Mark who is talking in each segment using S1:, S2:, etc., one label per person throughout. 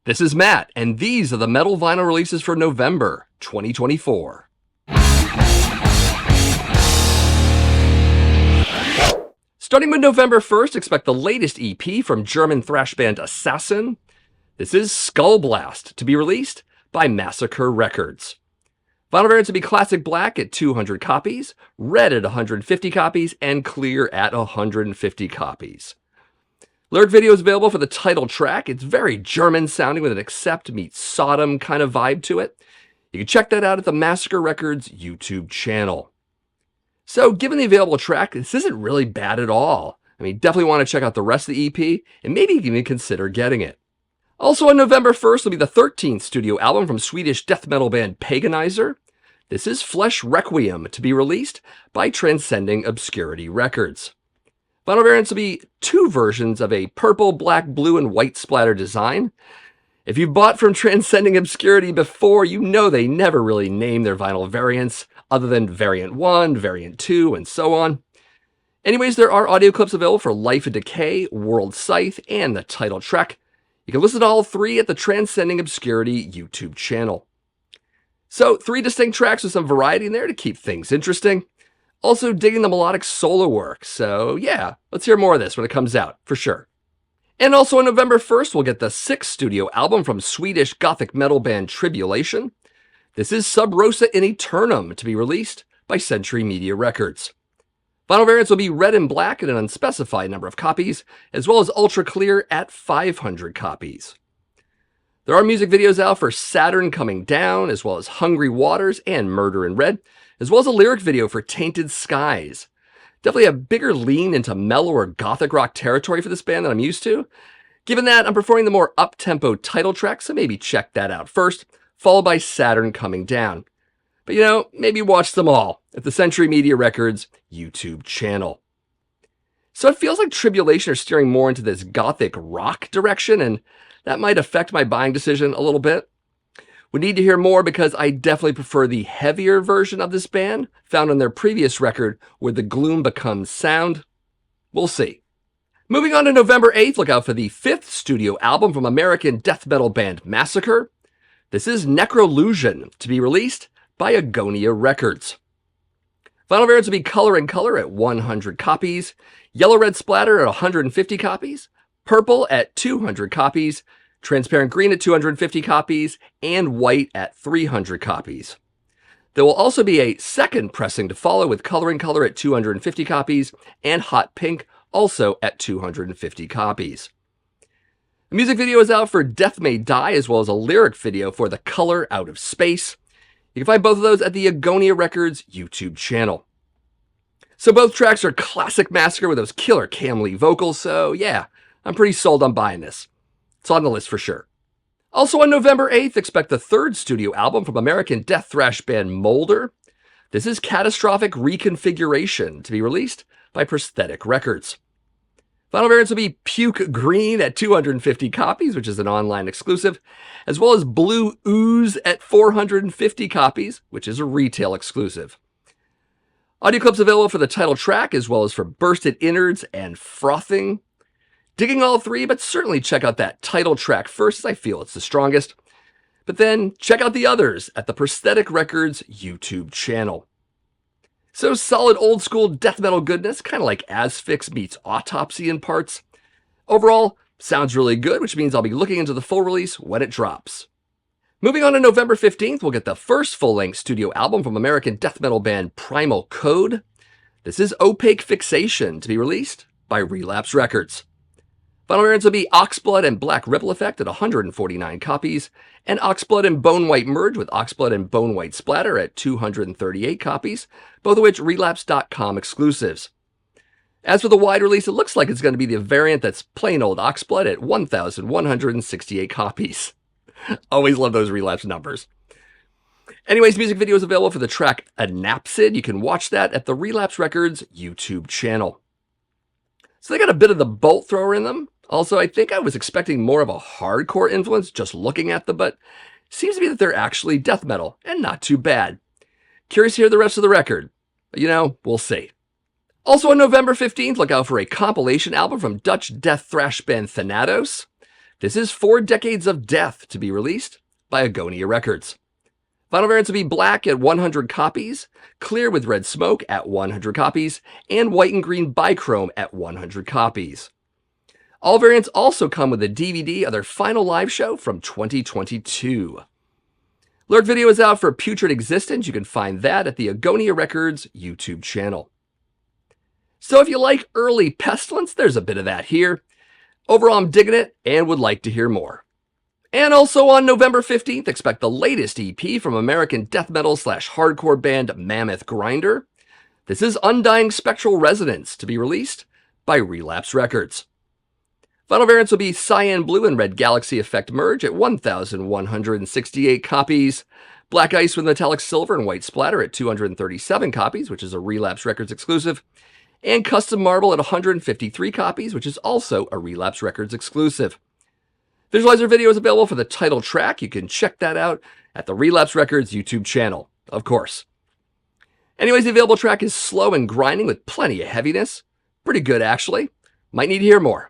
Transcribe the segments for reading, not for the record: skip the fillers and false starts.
S1: This is Matt, and these are the metal vinyl releases for November 2024. Starting with November 1st, expect the latest EP from German thrash band Assassin. This is Skull Blast, to be released by Massacre Records. Vinyl variants will be classic black at 200 copies, red at 150 copies, and clear at 150 copies. Lyric video is available for the title track. It's very German sounding with an Accept meets Sodom kind of vibe to it. You can check that out at the Massacre Records YouTube channel. So given the available track, this isn't really bad at all. I mean, definitely want to check out the rest of the EP and maybe even consider getting it. Also on November 1st will be the 13th studio album from Swedish death metal band Paganizer. This is Flesh Requiem, to be released by Transcending Obscurity Records. Vinyl variants will be two versions of a purple, black, blue, and white splatter design. If you've bought from Transcending Obscurity before, you know they never really name their vinyl variants other than Variant 1, Variant 2, and so on. Anyways, there are audio clips available for Life and Decay, World Scythe, and the title track. You can listen to all three at the Transcending Obscurity YouTube channel. So, three distinct tracks with some variety in there to keep things interesting. Also digging the melodic solo work, so yeah, let's hear more of this when it comes out, for sure. And also on November 1st, we'll get the 6th studio album from Swedish gothic metal band Tribulation. This is Sub Rosa in Eternum, to be released by Century Media Records. Vinyl variants will be red and black in an unspecified number of copies, as well as ultra clear at 500 copies. There are music videos out for Saturn Coming Down, as well as Hungry Waters and Murder in Red, as well as a lyric video for Tainted Skies. Definitely a bigger lean into mellow or gothic rock territory for this band than I'm used to. Given that, I'm performing the more up-tempo title track, so maybe check that out first, followed by Saturn Coming Down. But maybe watch them all at the Century Media Records YouTube channel. So it feels like Tribulation are steering more into this gothic rock direction, and that might affect my buying decision a little bit. We need to hear more because I definitely prefer the heavier version of this band, found on their previous record, Where the Gloom Becomes Sound. We'll see. Moving on to November 8th, look out for the 5th studio album from American death metal band Massacre. This is Necrolusion, to be released by Agonia Records. Vinyl variants will be color and color at 100 copies, yellow-red splatter at 150 copies, purple at 200 copies, transparent green at 250 copies, and white at 300 copies. There will also be a second pressing to follow with color and color at 250 copies, and hot pink also at 250 copies. A music video is out for Death May Die, as well as a lyric video for The Color Out of Space. You can find both of those at the Agonia Records YouTube channel. So both tracks are classic Massacre with those killer Cam Lee vocals, so yeah, I'm pretty sold on buying this. It's on the list for sure. Also on November 8th, expect the 3rd studio album from American death thrash band Molder. This is Catastrophic Reconfiguration, to be released by Prosthetic Records. Vinyl variants will be Puke Green at 250 copies, which is an online exclusive, as well as Blue Ooze at 450 copies, which is a retail exclusive. Audio clips available for the title track, as well as for Bursted Innards and Frothing. Digging all three, but certainly check out that title track first, as I feel it's the strongest. But then check out the others at the Prosthetic Records YouTube channel. So solid old school death metal goodness, kind of like Asphyx meets Autopsy in parts. Overall, sounds really good, which means I'll be looking into the full release when it drops. Moving on to November 15th, we'll get the first full-length studio album from American death metal band Primal Code. This is Opaque Fixation, to be released by Relapse Records. Vinyl variants will be Oxblood and Black Ripple Effect at 149 copies, and Oxblood and Bone White Merge with Oxblood and Bone White Splatter at 238 copies, both of which Relapse.com exclusives. As for the wide release, it looks like it's going to be the variant that's plain old Oxblood at 1,168 copies. Always love those Relapse numbers. Anyways, music video is available for the track Anapsid. You can watch that at the Relapse Records YouTube channel. So they got a bit of the bolt thrower in them. Also, I think I was expecting more of a hardcore influence just looking at them, but seems to be that they're actually death metal, and not too bad. Curious to hear the rest of the record, but we'll see. Also on November 15th, look out for a compilation album from Dutch death thrash band Thanatos. This is 4 Decades of Death, to be released by Agonia Records. Vinyl variants will be black at 100 copies, clear with red smoke at 100 copies, and white and green bichrome at 100 copies. All variants also come with a DVD of their final live show from 2022. Lyric video is out for Putrid Existence. You can find that at the Agonia Records YouTube channel. So if you like early Pestilence, there's a bit of that here. Overall, I'm digging it and would like to hear more. And also on November 15th, expect the latest EP from American death metal / hardcore band Mammoth Grinder. This is Undying Spectral Resonance, to be released by Relapse Records. Vinyl variants will be Cyan Blue and Red Galaxy Effect Merge at 1,168 copies. Black Ice with Metallic Silver and White Splatter at 237 copies, which is a Relapse Records exclusive. And Custom Marble at 153 copies, which is also a Relapse Records exclusive. Visualizer video is available for the title track. You can check that out at the Relapse Records YouTube channel, of course. Anyways, the available track is slow and grinding with plenty of heaviness. Pretty good, actually. Might need to hear more.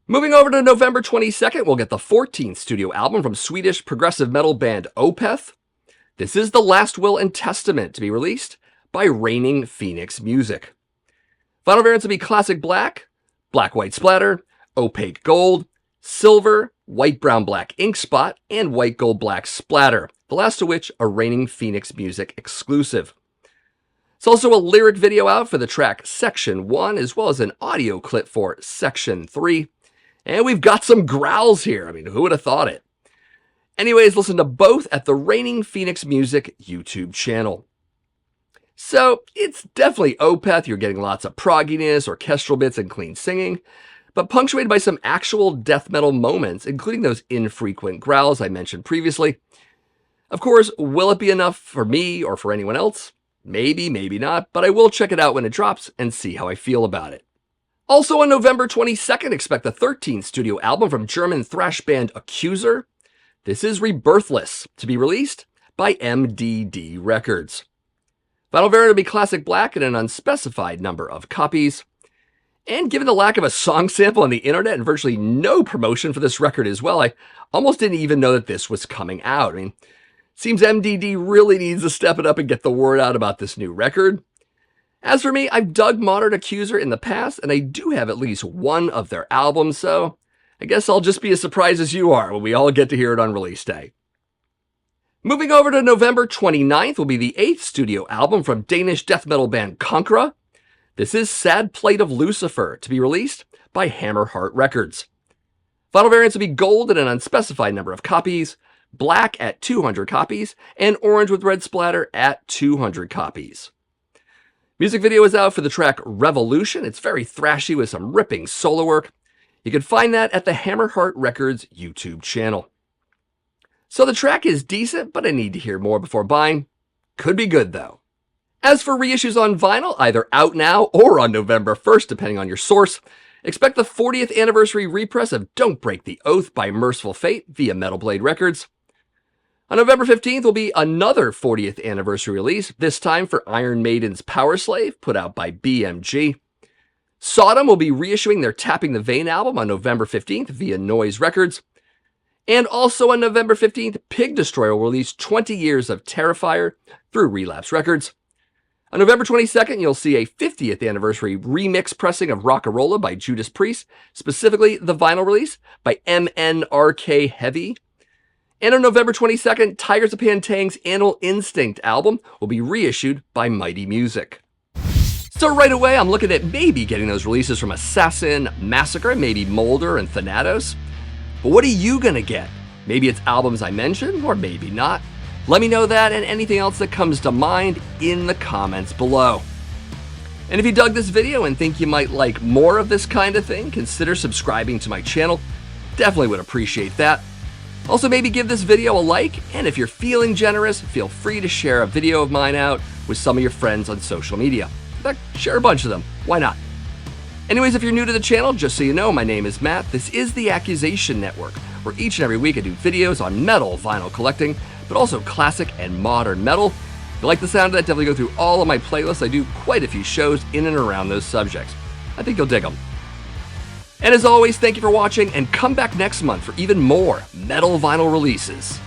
S1: Moving over to November 22nd, we'll get the 14th studio album from Swedish progressive metal band Opeth. This is The Last Will and Testament, to be released by Reigning Phoenix Music. Vinyl variants will be Classic Black, Black White Splatter, Opaque Gold, Silver, White Brown Black Ink Spot, and White Gold Black Splatter, the last of which a Reigning Phoenix Music exclusive. There's also a lyric video out for the track Section 1, as well as an audio clip for Section 3. And we've got some growls here. I mean, who would have thought it? Anyways, listen to both at the Reigning Phoenix Music YouTube channel. So, it's definitely Opeth. You're getting lots of progginess, orchestral bits, and clean singing, but punctuated by some actual death metal moments, including those infrequent growls I mentioned previously. Of course, will it be enough for me or for anyone else? Maybe, maybe not, but I will check it out when it drops and see how I feel about it. Also on November 22nd, expect the 13th studio album from German thrash band Accuser. This is Rebirthless, to be released by MDD Records. Vinyl variant will be Classic Black in an unspecified number of copies. And given the lack of a song sample on the internet and virtually no promotion for this record as well, I almost didn't even know that this was coming out. I mean, seems MDD really needs to step it up and get the word out about this new record. As for me, I've dug modern Accuser in the past, and I do have at least one of their albums, so I guess I'll just be as surprised as you are when we all get to hear it on release day. Moving over to November 29th will be the 8th studio album from Danish death metal band Konkhra. This is Sad Plight of Lucifer, to be released by Hammerheart Records. Vinyl variants will be gold in an unspecified number of copies, black at 200 copies, and orange with red splatter at 200 copies. Music video is out for the track Revolution. It's very thrashy with some ripping solo work. You can find that at the Hammerheart Records YouTube channel. So the track is decent, but I need to hear more before buying. Could be good, though. As for reissues on vinyl, either out now or on November 1st, depending on your source, expect the 40th anniversary repress of Don't Break the Oath by Merciful Fate via Metal Blade Records. On November 15th will be another 40th anniversary release, this time for Iron Maiden's Power Slave, put out by BMG. Sodom will be reissuing their Tapping the Vein album on November 15th via Noise Records. And also on November 15th, Pig Destroyer will release 20 Years of Terrifier through Relapse Records. On November 22nd, you'll see a 50th anniversary remix pressing of Rockarola by Judas Priest, specifically the vinyl release by MNRK Heavy. And on November 22nd, Tigers of Pantang's Animal Instinct album will be reissued by Mighty Music. So right away, I'm looking at maybe getting those releases from Assassin, Massacre, maybe Molder, and Thanatos. But what are you gonna get? Maybe it's albums I mentioned, or maybe not. Let me know that and anything else that comes to mind in the comments below. And if you dug this video and think you might like more of this kind of thing, consider subscribing to my channel. Definitely would appreciate that. Also, maybe give this video a like, and if you're feeling generous, feel free to share a video of mine out with some of your friends on social media. In fact, share a bunch of them. Why not? Anyways, if you're new to the channel, just so you know, my name is Matt. This is the Accusation Network, where each and every week I do videos on metal vinyl collecting, but also classic and modern metal. If you like the sound of that, definitely go through all of my playlists. I do quite a few shows in and around those subjects. I think you'll dig them. And as always, thank you for watching, and come back next month for even more metal vinyl releases.